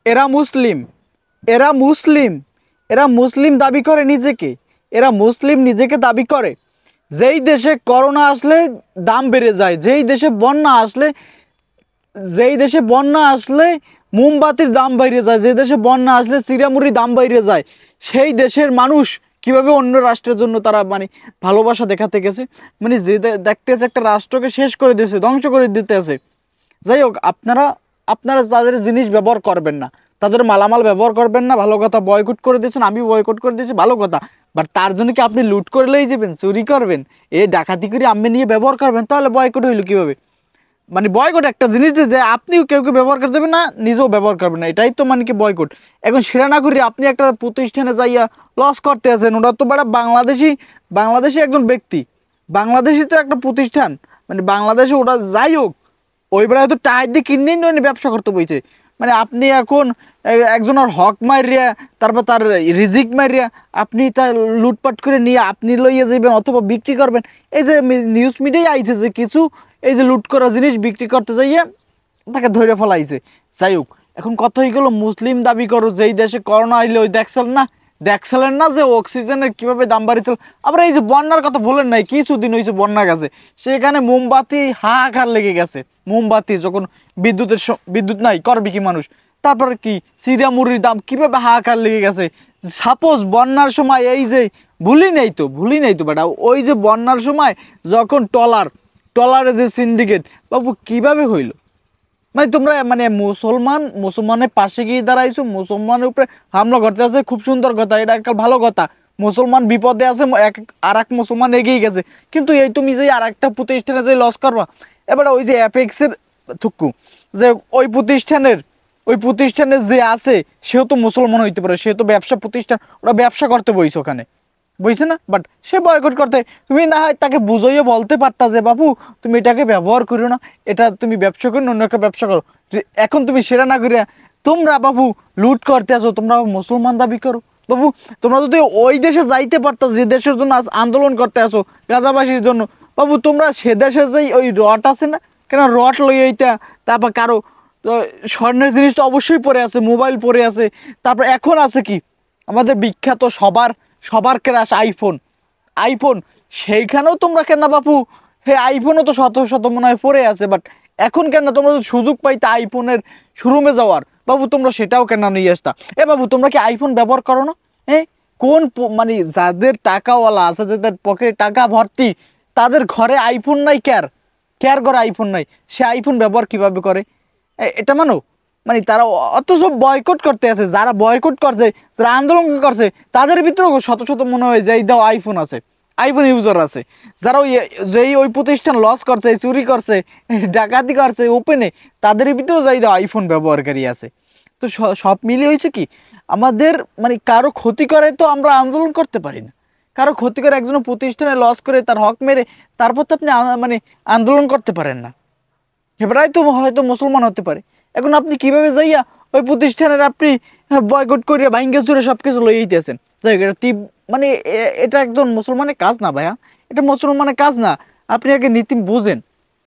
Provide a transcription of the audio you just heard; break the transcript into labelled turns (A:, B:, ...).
A: এরা মুসলিম, এরা মুসলিম, এরা মুসলিম দাবি করে নিজেকে, এরা মুসলিম নিজেকে দাবি করে। যেই দেশে করোনা আসলে দাম বেড়ে যায়, যেই দেশে বন্যা আসলে, যেই দেশে বন্যা আসলে মোমবাতির দাম বাইরে যায়, যে দেশে বন্যা আসলে চিড়ামুড়ির দাম বাইরে যায়, সেই দেশের মানুষ কিভাবে অন্য রাষ্ট্রের জন্য তারা মানে ভালোবাসা দেখাতে গেছে, মানে যে দেখতেছে একটা রাষ্ট্রকে শেষ করে দিয়েছে, ধ্বংস করে দিতে আছে। যাই হোক, আপনারা আপনারা তাদের জিনিস ব্যবহার করবেন না, তাদের মালামাল ব্যবহার করবেন না, ভালো কথা। বয়কট করে দিয়েছেন, আমি বয়কট করে দিয়েছি, ভালো কথা। বাট তার জন্য কি আপনি লুট করে লই যাবেন, চুরি করবেন, এ ডাকাতি করে আমি নিয়ে ব্যবহার করবেন? তাহলে বয়কট হইলো কিভাবে? মানে বয়কট একটা জিনিস যে আপনিও কেউ কেউ ব্যবহার করতে দেবেন না, নিজেও ব্যবহার করবেন না, এটাই তো মানে কি বয়কট। এখন সেটা না করি আপনি একটা প্রতিষ্ঠানে যাইয়া লস করতে আছেন, ওটা তো বড় বাংলাদেশি, বাংলাদেশি একজন ব্যক্তি, বাংলাদেশি তো একটা প্রতিষ্ঠান, মানে বাংলাদেশে ওটা যাই হোক, ওই বেলা হয়তো টায়ার দিয়ে কিনে নিয়ে ব্যবসা করতে বইছে। মানে আপনি এখন একজনের হক মারিয়া, তারপর তার রিজিক মারিয়া আপনি তার লুটপাট করে নিয়ে আপনি লইয়া যাইবেন অথবা বিক্রি করবেন। এই যে নিউজ মিডিয়ায় আইছে যে কিছু এই যে লুট করা জিনিস বিক্রি করতে যাইয়া তাকে ধরে ফেলাইছে। যাই হোক, এখন কথা হয়ে গেল মুসলিম দাবি করো, যেই দেশে করোনা আইলে ওই দেখছিলেন না যে অক্সিজেনের কিভাবে দাম বাড়িয়েছিল। আবার এই যে বন্যার কথা বলেন নাই, কিছুদিন হয়েছে বন্যা গেছে, সেখানে মোমবাতি হাহাকার লেগে গেছে। মোমবাতি যখন বিদ্যুৎ নাই করবে কি মানুষ? তারপরে কি সিরা মুড়ির দাম কিভাবে হাহাকার লেগে গেছে। সাপোজ বন্যার সময় এই যে ভুলি নেই তো বেটা, ওই যে বন্যার সময় যখন টলারে যে সিন্ডিকেট বাবু কিভাবে হইল, মানে তোমরা মানে মুসলমানের পাশে গিয়ে দাঁড়াইছো, মুসলমানের উপরে হামলা করতে আছে, খুব সুন্দর কথা, এটা একটা ভালো কথা। মুসলমান বিপদে আছে, আর এক মুসলমান এগিয়ে গেছে, কিন্তু এই তুমি যে আর একটা প্রতিষ্ঠানে যে লস করবা। এবার ওই যে অ্যাপেক্সের থুকু, যে ওই প্রতিষ্ঠানে যে আছে সেও তো মুসলমান হইতে পারে, সে তো ব্যবসা প্রতিষ্ঠান, ওরা ব্যবসা করতে বইছে ওখানে, বুঝছে না? বাট সে বয়কট করতে, তুমি না হয় তাকে বুঝাইয়ে বলতে পারতা যে বাবু তুমি এটাকে ব্যবহার করো না, এটা তুমি ব্যবসা করো, অন্য একটা ব্যবসা করো। এখন তুমি সেটা না করিয়া তোমরা বাবু লুট করতে আসো, তোমরা মুসলমান দাবি করো। বাবু তোমরা যদি ওই দেশে যাইতে পারতো যে দেশের জন্য আন্দোলন করতে আসো, গাজাবাসীর জন্য, বাবু তোমরা সে দেশে যেই ওই রট আছে না, কেন রট লইয়া, তারপর কারো স্বর্ণের জিনিস তো অবশ্যই পরে আছে, মোবাইল পরে আছে, তারপর এখন আছে কি আমাদের বিখ্যাত সবার সবার ক্রাশ আইফোন, আইফোন, সেইখানেও তোমরা কেন বাপু, হে আইফোনও তো শত শত মনে হয় পড়ে আছে, বাট এখন কেন তোমরা যদি সুযোগ পাইতে আইফোনের শোরুমে যাওয়ার, বাবু তোমরা সেটাও কেন নিয়ে আসতা? এ বাবু তোমরা কি আইফোন ব্যবহার করো না? হ্যাঁ, কোন মানে যাদের টাকাওয়ালা আছে, যাদের পকেটে টাকা ভর্তি, তাদের ঘরে আইফোন নাই, কেয়ার কেয়ার করে আইফোন নাই, সে আইফোন ব্যবহার কিভাবে করে? এটা মানো, মানে তারা অথচ বয়কট করতে আছে, যারা বয়কট করছে, যারা আন্দোলন করছে, তাদের ভিতরেও শত শত মনে হয় যে এই দাও আইফোন আছে, আইফোন ইউজার আছে। যারা ওই যেই ওই প্রতিষ্ঠান লস করছে, চুরি করছে, ডাকাতি করছে ওপেনে, তাদের ভিতরেও যাই দাও আইফোন ব্যবহারকারী আছে। তো সব মিলিয়ে হয়েছে কি, আমাদের মানে কারো ক্ষতি করে তো আমরা আন্দোলন করতে পারি না, কারো ক্ষতি করে একজন প্রতিষ্ঠানে লস করে তার হক মেরে তারপর তো আপনি মানে আন্দোলন করতে পারেন না। এবারাই তো হয়তো মুসলমান হতে পারে। এখন আপনি কিভাবে যাইয়া ওই প্রতিষ্ঠানের আপনি বয়কট করিয়া ভাঙ্গে চুরে সবকিছু লই আইতেছেন? যাই হোক, এটা মানে এটা একজন মুসলমানের কাজ না ভাইয়া, এটা মুসলমানের কাজ না। আপনি আগে নীতি বুঝেন।